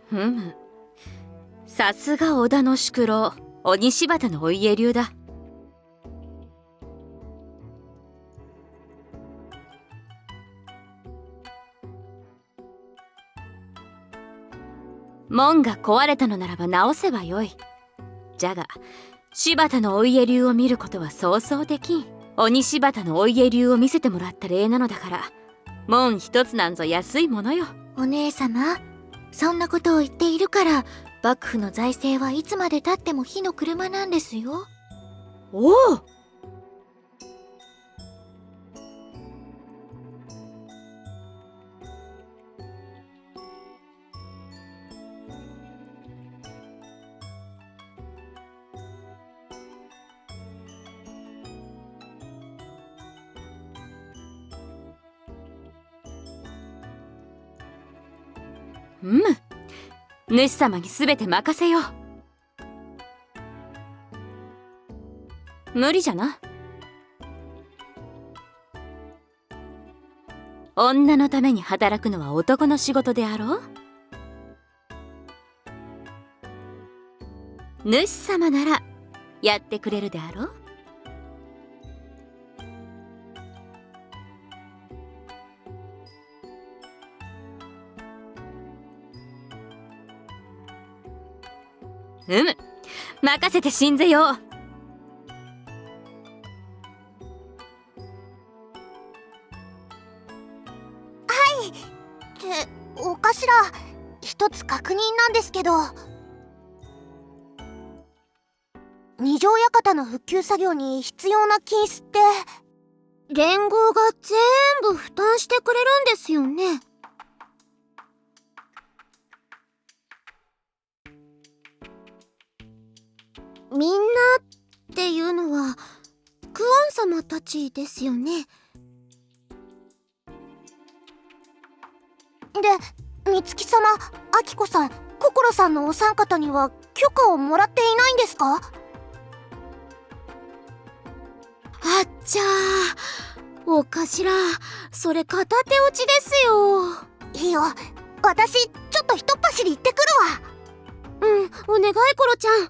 ふむ。さすが織田の宿老、鬼柴田のお家流だ。門が壊れたのならば直せばよい。じゃが柴田のお家流を見ることはそうそうできん。鬼柴田のお家流を見せてもらった礼なのだから、門一つなんぞ安いものよ。お姉様、そんなことを言っているから幕府の財政はいつまでたっても火の車なんですよ。おお。うむ。主様にすべて任せよう。無理じゃな。女のために働くのは男の仕事であろう。主様ならやってくれるであろう。うむ。任せてしんぜよう。ってお頭、一つ確認なんですけど、二条館の復旧作業に必要な金子って連合が全部負担してくれるんですよね。みんなっていうのはクオン様たちですよね。で、美月様、明子さん、心さんのお三方には許可をもらっていないんですか？あっちゃー、お頭、それ片手落ちですよ。いいよ、私ちょっとひとっ走り行ってくるわ。お願いコロちゃん。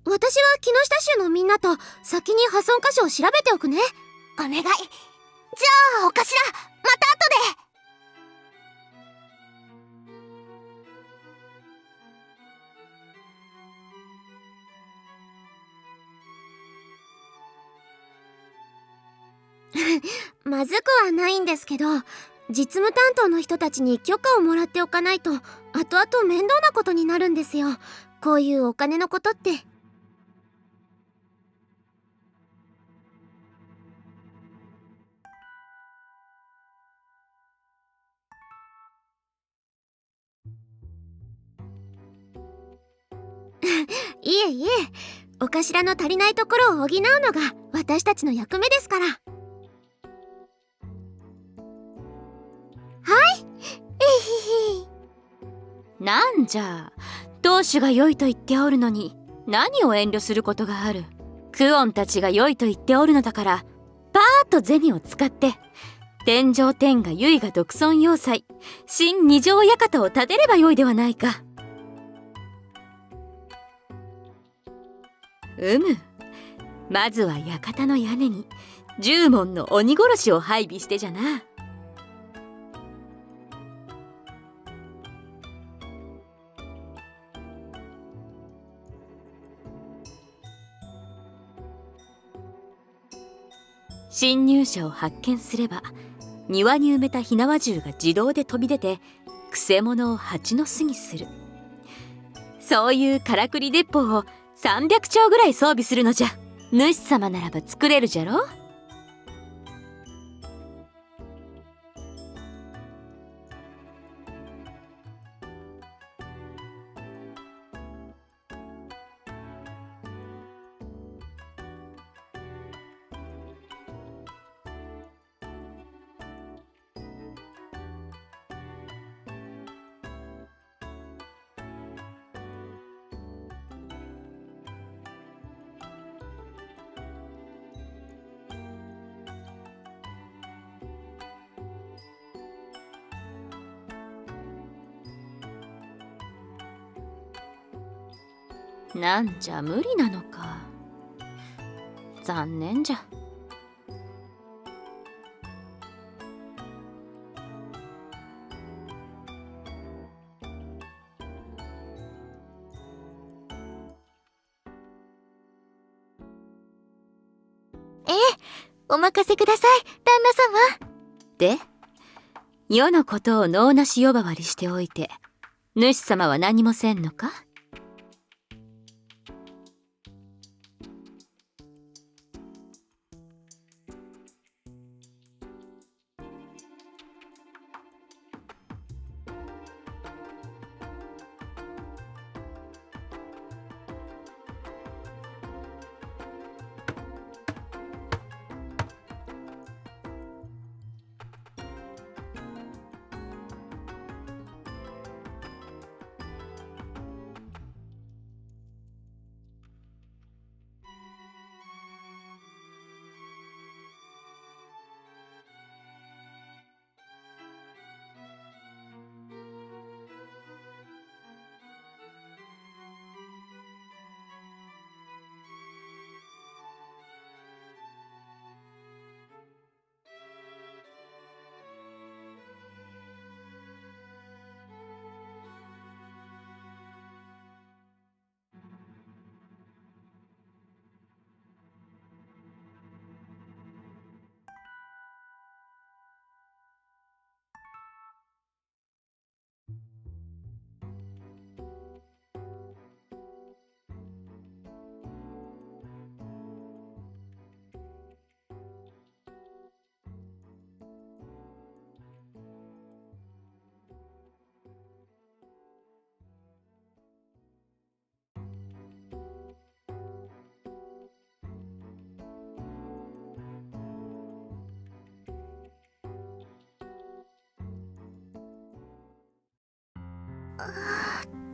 私は木下衆のみんなと先に破損箇所を調べておくね。お願い。じゃあお頭、また後で。まずくはないんですけど、実務担当の人たちに許可をもらっておかないと後々面倒なことになるんですよ。こういうお金のことって。いえいえ、お頭の足りないところを補うのが私たちの役目ですから。はい、えひひ。なんじゃ、当主が良いと言っておるのに何を遠慮することがある。クオンたちが良いと言っておるのだから、パーッと銭を使って天上天下唯我独尊要塞新二条館を建てればよいではないか。まずは館の屋根に10門の鬼殺しを配備してじゃな。侵入者を発見すれば庭に埋めた火縄銃が自動で飛び出てくせ者を蜂の巣にする。そういうからくり鉄砲を300丁ぐらい装備するのじゃ。主様ならば作れるじゃろ。なんじゃ無理なのか。残念じゃ。お任せください、旦那様。で、世のことを能なし呼ばわりしておいて、主様は何もせんのか？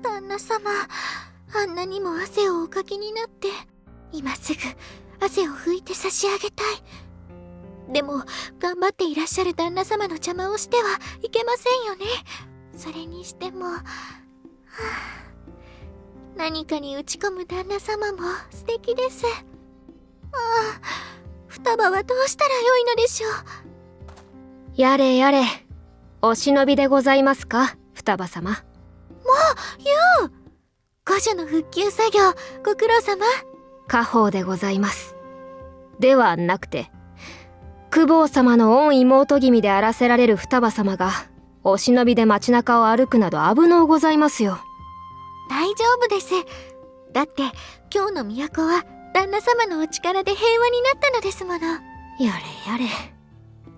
旦那様、あんなにも汗をおかきになって、今すぐ汗を拭いて差し上げたい。でも頑張っていらっしゃる旦那様の邪魔をしてはいけませんよね。それにしても、何かに打ち込む旦那様も素敵です。双葉はどうしたらよいのでしょう。やれやれ、お忍びでございますか、双葉様。御所の復旧作業、ご苦労様。家宝でございます。ではなくて、公方様の御妹君であらせられる双葉様がお忍びで街中を歩くなど危のうございますよ。大丈夫です。だって今日の都は旦那様のお力で平和になったのですもの。やれやれ、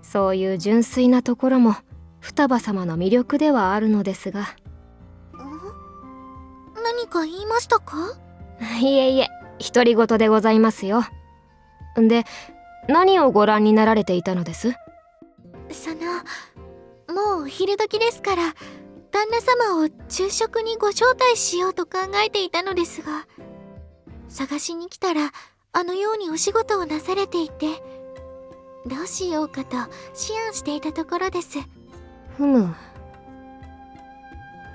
そういう純粋なところも双葉様の魅力ではあるのですが。何か言いましたか？いえいえ、独り言でございますよ。で、何をご覧になられていたのです？もうお昼時ですから、旦那様を昼食にご招待しようと考えていたのですが、探しに来たらあのようにお仕事をなされていて、どうしようかと思案していたところです。ふむ。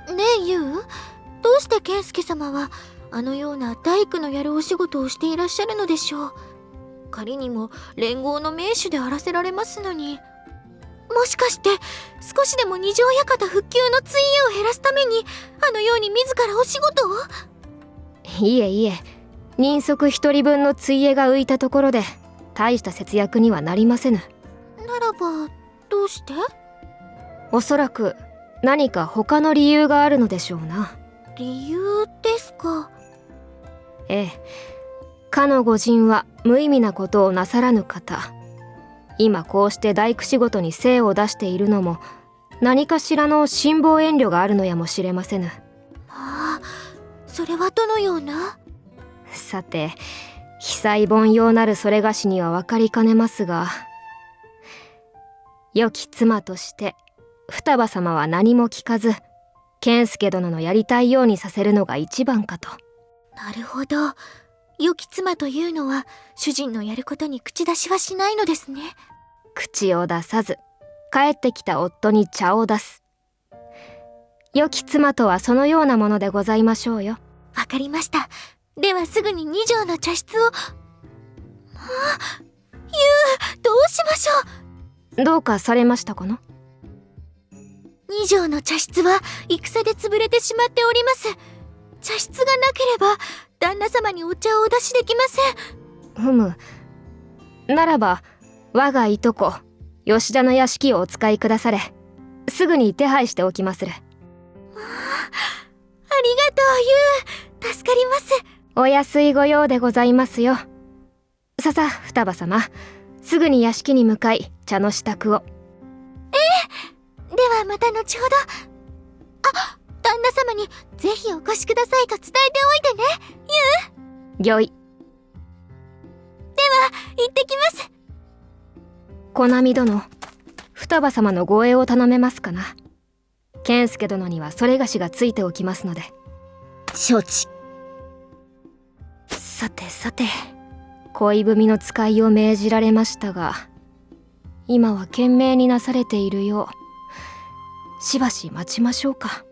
ねえユウ、どうして健介様はあのような大工のやるお仕事をしていらっしゃるのでしょう。仮にも連合の名手であらせられますのに、もしかして少しでも二条館復旧のついえを減らすためにあのように自らお仕事を？いえいえ、人足一人分のついえが浮いたところで大した節約にはなりませぬ。ならばどうして？おそらく何か他の理由があるのでしょうな。理由ですか？ええ、かの御人は無意味なことをなさらぬ方。今こうして大工仕事に精を出しているのも何かしらの辛抱遠慮があるのやもしれませぬ。それはどのような？さて、非細凡用なるそれがしには分かりかねますが、良き妻として双葉様は何も聞かず健介殿のやりたいようにさせるのが一番かと。なるほど。良き妻というのは主人のやることに口出しはしないのですね。口を出さず帰ってきた夫に茶を出す。良き妻とはそのようなものでございましょうよ。わかりました。ではすぐに2畳の茶室を。どうしましょどうかされましたかな？う。2畳の茶室は戦で潰れてしまっております。茶室がなければ旦那様にお茶をお出しできません。ふむ。ならば我がいとこ吉田の屋敷をお使いくだされ。すぐに手配しておきまする。ありがとう、助かります。お安いご用でございますよ。ささ双葉様、すぐに屋敷に向かい茶の支度を。ではまた後ほど。旦那様にぜひお越しくださいと伝えておいてね。御意。行ってきます。小波殿、双葉様の護衛を頼めますかな。健介殿にはそれがしがついておきますので。承知。さてさて、恋文の使いを命じられましたが、今は懸命になされているよう。しばし待ちましょうか。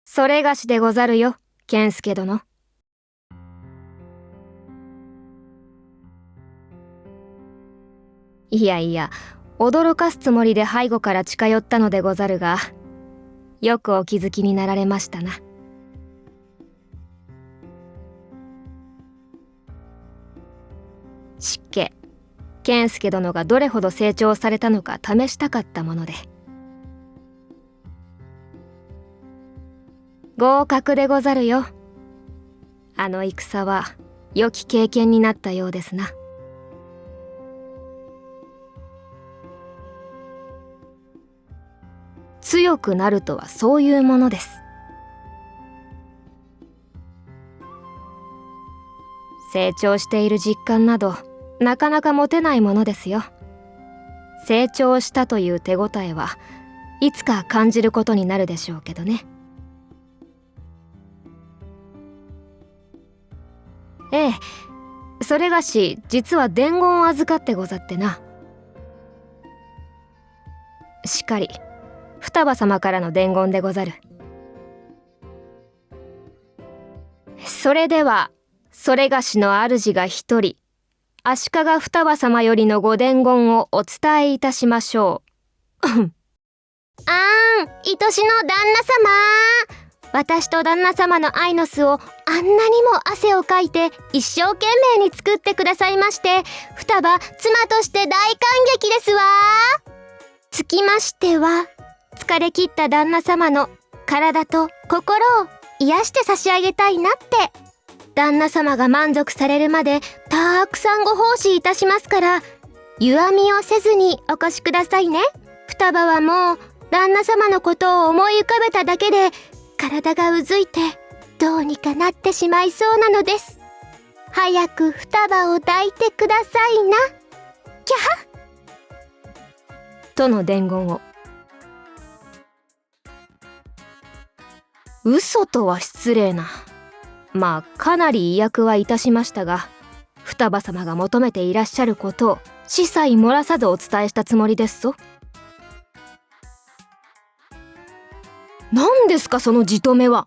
それがしでござるよ、健介殿。いやいや、驚かすつもりで背後から近寄ったのでござるが、よくお気づきになられましたな。失敬、健介殿がどれほど成長されたのか試したかったもので。合格でござるよ。あの戦は良き経験になったようですな。強くなるとはそういうものです。成長している実感などなかなか持てないものですよ。成長したという手応えはいつか感じることになるでしょうけどね。ええ、それがし実は伝言を預かってござってな。しかり双葉様からの伝言でござる。それではそれがしの主が一人、足利双葉様よりのご伝言をお伝えいたしましょう。愛しの旦那様、私と旦那様の愛の巣をあんなにも汗をかいて一生懸命に作ってくださいまして、双葉妻として大感激ですわ。つきましては、疲れ切った旦那様の体と心を癒して差し上げたいなって。旦那様が満足されるまでたくさんご奉仕いたしますから、弱みをせずにお越しくださいね。双葉はもう旦那様のことを思い浮かべただけで体がうずいてどうにかなってしまいそうなのです。早く双葉を抱いてくださいな。キャハとの伝言を。嘘とは失礼な。まあかなり意訳はいたしましたが、双葉様が求めていらっしゃることを子細漏らさずお伝えしたつもりですぞ。何ですかそのじとめは。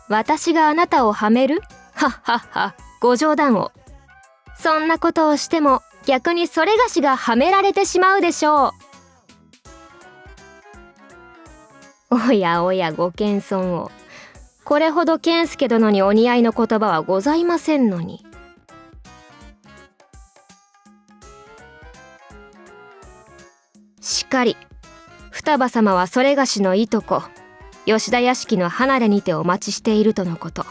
私があなたをはめる？はっはっは、ご冗談を。そんなことをしても逆にそれがしがはめられてしまうでしょう。おやおや、ご謙遜を。これほど健介殿にお似合いの言葉はございませんのに。しかり、双葉様はそれがしのいとこ吉田屋敷の離れにてお待ちしているとのこと。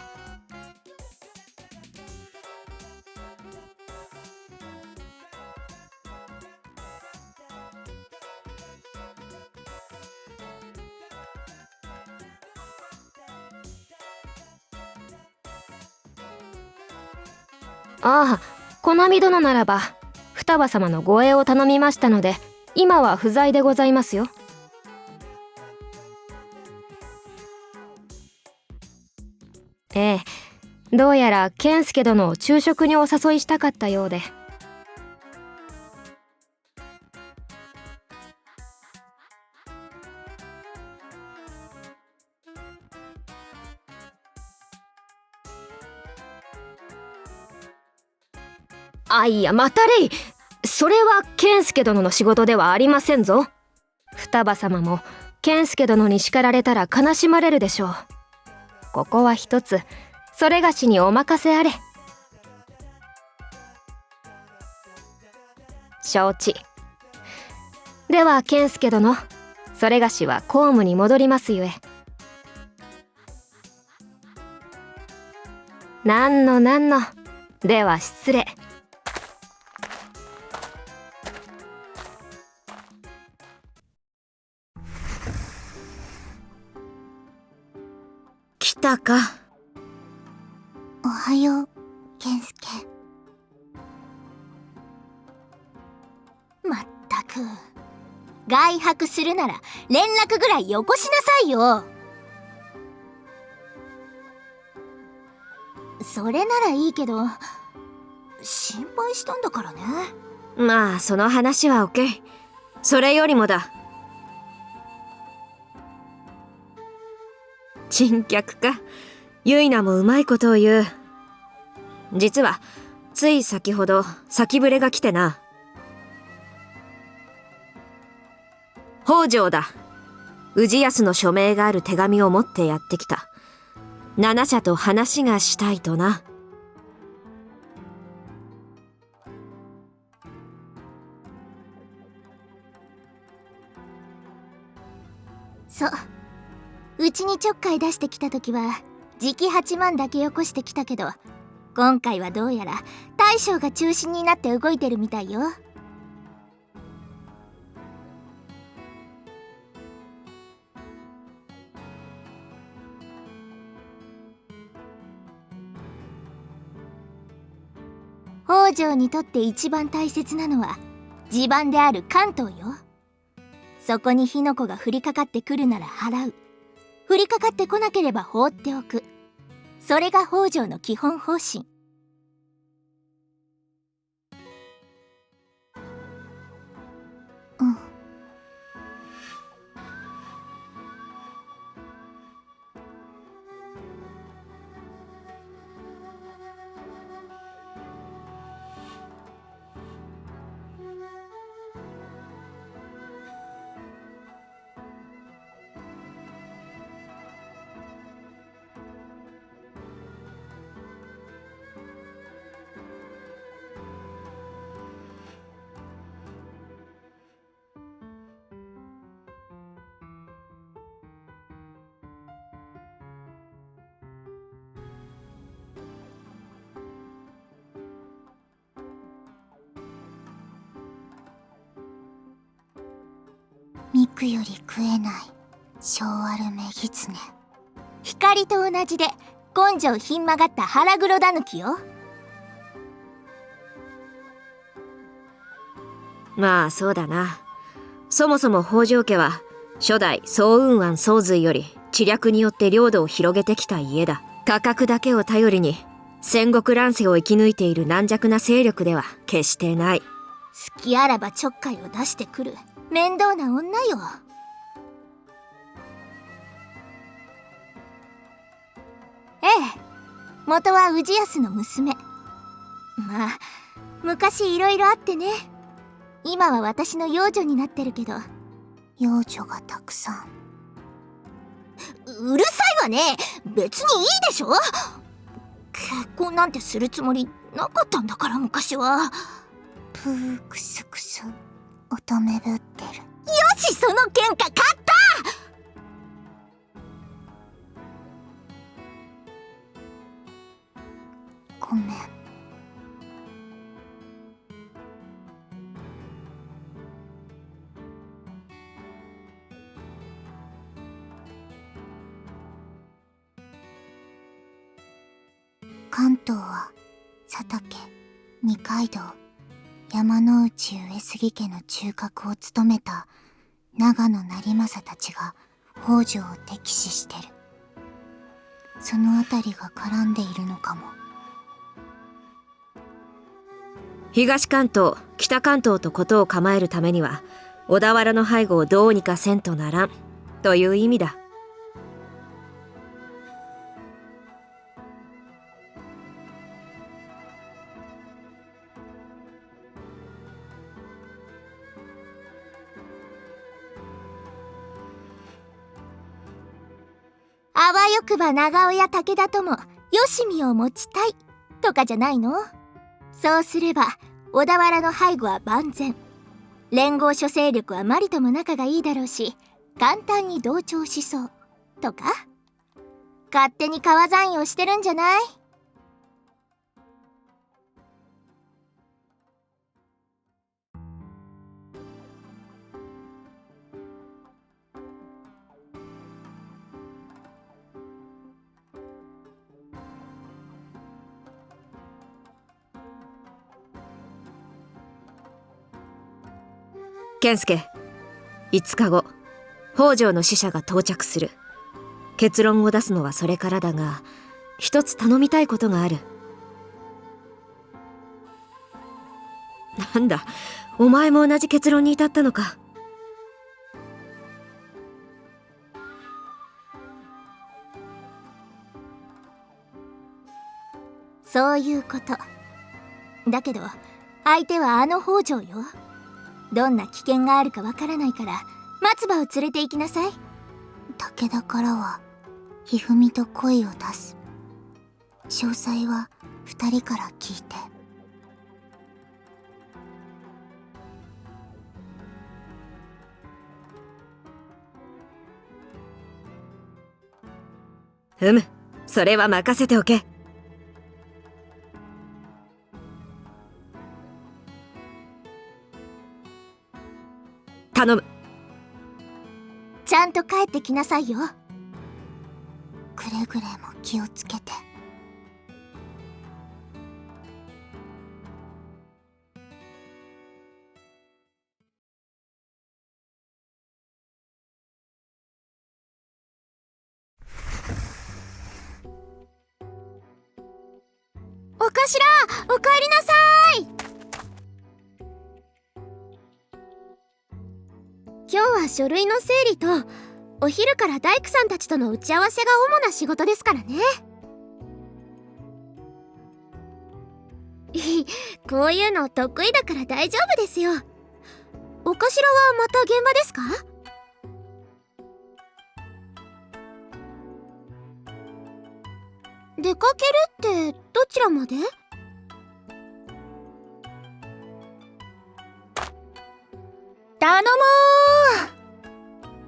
ああ、小波殿ならば双葉様の護衛を頼みましたので、今は不在でございますよ。ええ、どうやら健介殿を昼食にお誘いしたかったようで。あ、いや、またれい。それは健介殿の仕事ではありませんぞ。双葉様も健介殿に叱られたら悲しまれるでしょう。ここは一つそれがしにお任せあれ。承知。では健介殿、それがしは公務に戻りますゆえ。なんのなんの。では失礼。来たか。おはよう、健介。まったく、外泊するなら連絡ぐらいよこしなさいよ。それならいいけど、心配したんだからね。まあその話はおけ。それよりもだ。珍客か。ユイナもうまいことを言う。実はつい先ほど先触れが来てな。北条だ。氏康の署名がある手紙を持ってやってきた。七社と話がしたいとな。そう、うちにちょっかい出してきた時は時期8万だけよこしてきたけど、今回はどうやら大将が中心になって動いてるみたいよ。北条にとって一番大切なのは地盤である関東よ。そこに火の粉が降りかかってくるなら払う。降りかかってこなければ放っておく。それが北条の基本方針。うん。肉より食えない性悪め狐。光と同じで根性ひん曲がった腹黒だぬきよ。まあそうだな。そもそも北条家は初代宋雲庵宗隋より知略によって領土を広げてきた家だ。価格だけを頼りに戦国乱世を生き抜いている軟弱な勢力では決してない。好きあらばちょっかいを出してくる面倒な女よ。ええ、元は氏康の娘。まあ昔いろいろあってね。今は私の養女になってるけど。養女がたくさん。うるさいわね。別にいいでしょ。結婚なんてするつもりなかったんだから昔は。プークスクス乙女ぶってる。よし、その喧嘩勝った。ごめん。関東は佐竹、二階堂、山之内上杉家の中核を務めた長野成政たちが北条を敵視してる。そのあたりが絡んでいるのかも。東関東、北関東と事を構えるためには小田原の背後をどうにかせんとならんという意味だ。あわよくば長尾や武田ともよしみを持ちたいとかじゃないの？そうすれば小田原の背後は万全。連合諸勢力はマリとも仲がいいだろうし、簡単に同調しそうとか。勝手に川残用してるんじゃない？健介、5日後北条の使者が到着する。結論を出すのはそれからだが、一つ頼みたいことがある。なんだ、お前も同じ結論に至ったのか。そういうこと。だけど相手はあの北条よ。どんな危険があるかわからないから松葉を連れて行きなさい。武田からはひふみと声を出す。詳細は2人から聞いて。それは任せておけ。頼む。ちゃんと帰ってきなさいよ。くれぐれも気をつけて。お頭、お帰りなさい。今日は書類の整理とお昼から大工さんたちとの打ち合わせが主な仕事ですからね。こういうの得意だから大丈夫ですよ。お頭はまた現場ですか？出かけるってどちらまで？頼もう。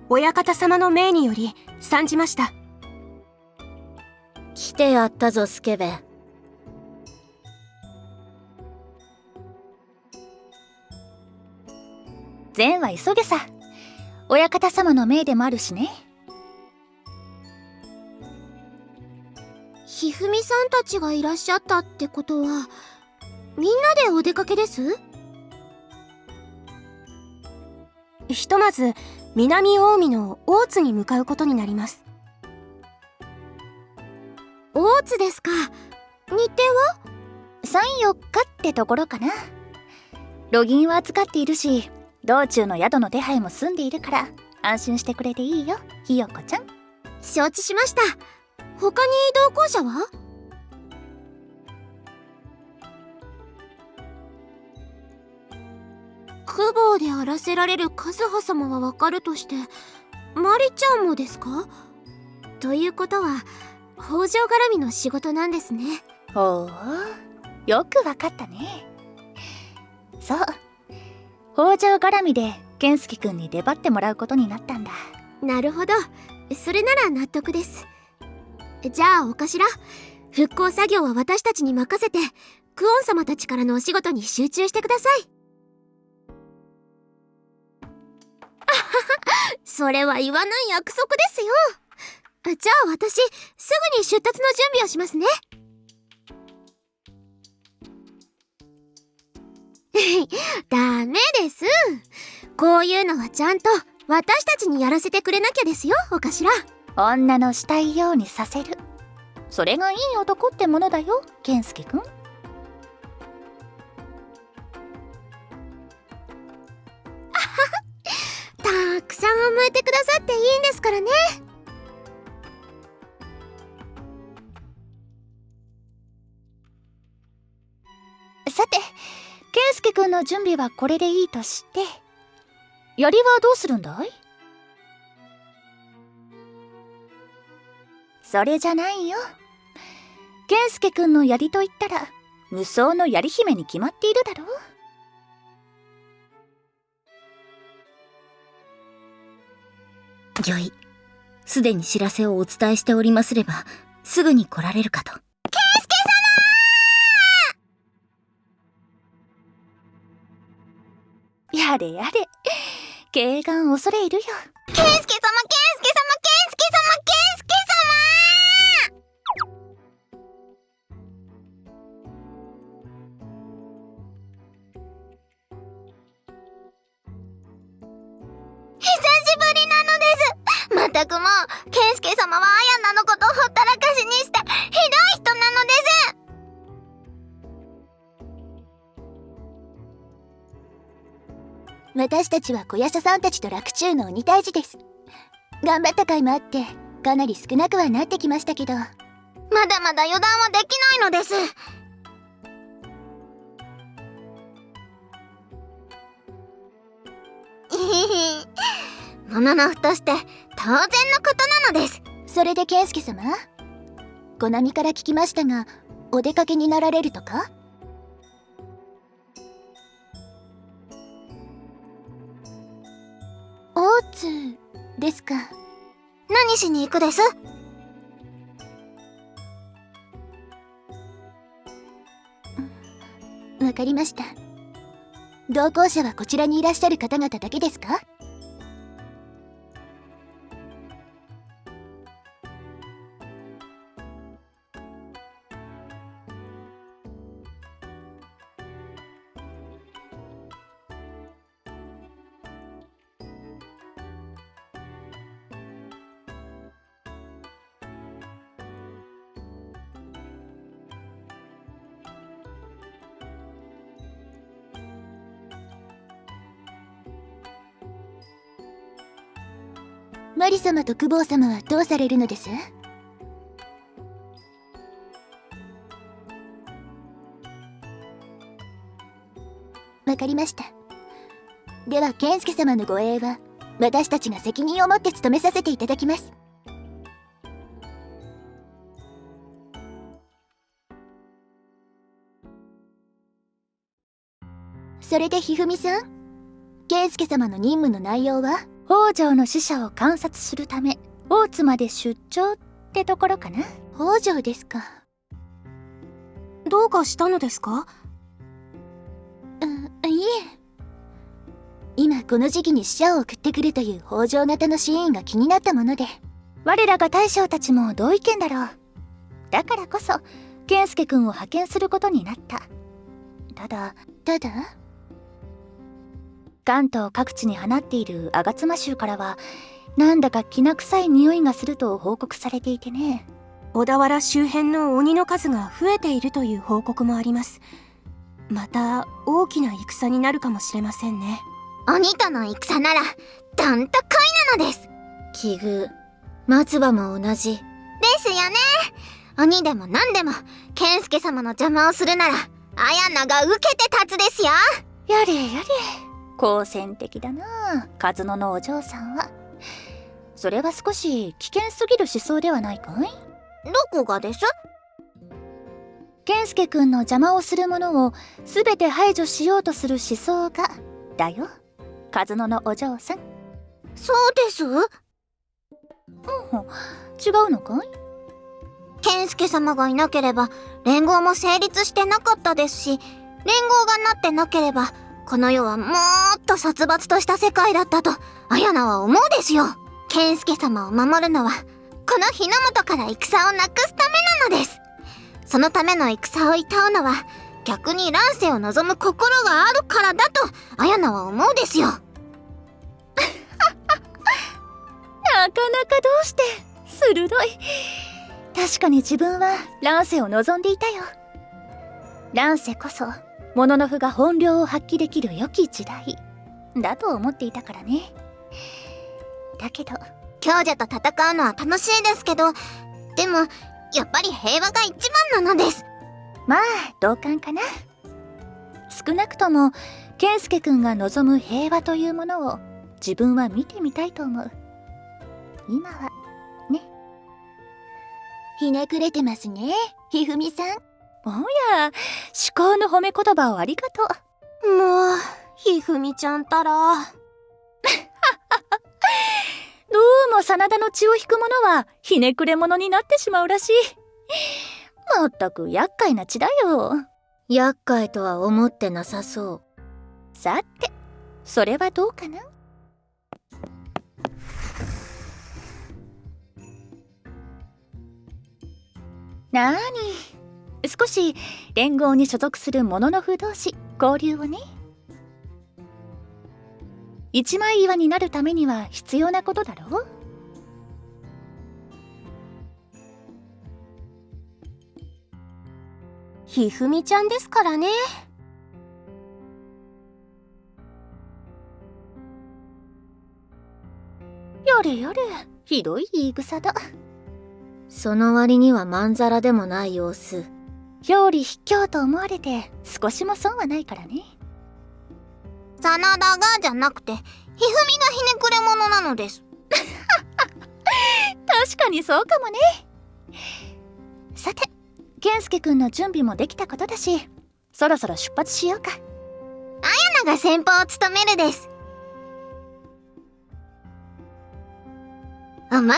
親方様の命により参じました。来てやったぞスケベ。善は急げさ。親方様の命でもあるしね。ひふみさんたちがいらっしゃったってことはみんなでお出かけです？いひとまず南近江の大津に向かうことになります。大津ですか。日程は3、4日ってところかな。路銀は預かっているし、道中の宿の手配も済んでいるから安心してくれていいよ、ひよこちゃん。承知しました。他に同行者は？公方であらせられる和葉様はわかるとして、マリちゃんもですか？ということは北条絡みの仕事なんですね。ほう、よくわかったね。そう、北条絡みで健介くんに出張ってもらうことになったんだ。なるほど、それなら納得です。じゃあお頭、復興作業は私たちに任せてクオン様たちからのお仕事に集中してください。それは言わない約束ですよ。じゃあ私すぐに出立の準備をしますね。ダメです。こういうのはちゃんと私たちにやらせてくれなきゃですよ、お頭。女のしたいようにさせる、それがいい男ってものだよ、健介くん。たくさん甘えてくださっていいんですからね。さて、健介くんの準備はこれでいいとして、槍はどうするんだい？それじゃないよ。健介くんの槍と言ったら無双の槍姫に決まっているだろう。御意、すでに知らせをお伝えしておりますればすぐに来られるかと。やれやれ、慶願恐れ入るよ。ケンスケ様、ケンスケ様、ケンスケ様、ケンスケ様。久しぶりなのです。まったくもう、ケンスケ様はアヤナのことをほったらかしにしてひどい人なのです。私たちは小夜叉さんたちと洛中の鬼退治です。頑張った甲斐もあってかなり少なくはなってきましたけど、まだまだ予断はできないのです。もののふとして当然のことなのです。それで健介様、コナミから聞きましたが、お出かけになられるとか？大津ですか。何しに行くです？わかりました。同行者はこちらにいらっしゃる方々だけですか？マリ様と公方様はどうされるのです？わかりました。では健介様の護衛は私たちが責任を持って務めさせていただきます。それでひふみさん、健介様の任務の内容は？北条の使者を観察するため大津まで出張ってところかな。北条ですか。どうかしたのですか？いえ、今この時期に使者を送ってくるという北条型のシーンが気になったもので。我らが大将たちも同意見だろう。だからこそ健介くんを派遣することになった。ただ関東各地に放っている吾妻衆からはなんだかきな臭い匂いがすると報告されていてね。小田原周辺の鬼の数が増えているという報告もあります。また大きな戦になるかもしれませんね。鬼との戦ならどんと恋なのです。奇遇、松葉も同じ。ですよね。鬼でも何でも健介様の邪魔をするなら綾菜が受けて立つですよ。やれやれ、好戦的だな和野のお嬢さんは。それは少し危険すぎる思想ではないかい？どこがです？健介くんの邪魔をするものを全て排除しようとする思想がだよ、和野のお嬢さん。そうです。違うのかい？健介様がいなければ連合も成立してなかったですし、連合がなってなければこの世はもっと殺伐とした世界だったと綾菜は思うですよ。健介様を守るのはこの日の本から戦をなくすためなのです。そのための戦をいたうのは逆に乱世を望む心があるからだと綾菜は思うですよ。なかなかどうして鋭い。確かに自分は乱世を望んでいたよ。乱世こそモノノフが本領を発揮できる良き時代だと思っていたからね。だけど強者と戦うのは楽しいですけど、でもやっぱり平和が一番なのです。まあ同感かな。少なくとも健介くんが望む平和というものを自分は見てみたいと思う。今はね。ひねくれてますね、ひふみさん。おや、至高の褒め言葉をありがとう。もうひふみちゃんたら。どうも真田の血を引く者はひねくれ者になってしまうらしい。まったく厄介な血だよ。厄介とは思ってなさそう。さて、それはどうかな。なーに、少し連合に所属するモノノフ同士交流をね。一枚岩になるためには必要なことだろう。ひふみちゃんですからね。やれやれ、ひどい言い草だ。その割にはまんざらでもない様子。表裏卑怯と思われて少しも損はないからね。真田がじゃなくてひふみがひねくれ者なのです。確かにそうかもね。さて、健介くんの準備もできたことだし、そろそろ出発しようか。綾菜が先鋒を務めるです。お任せなの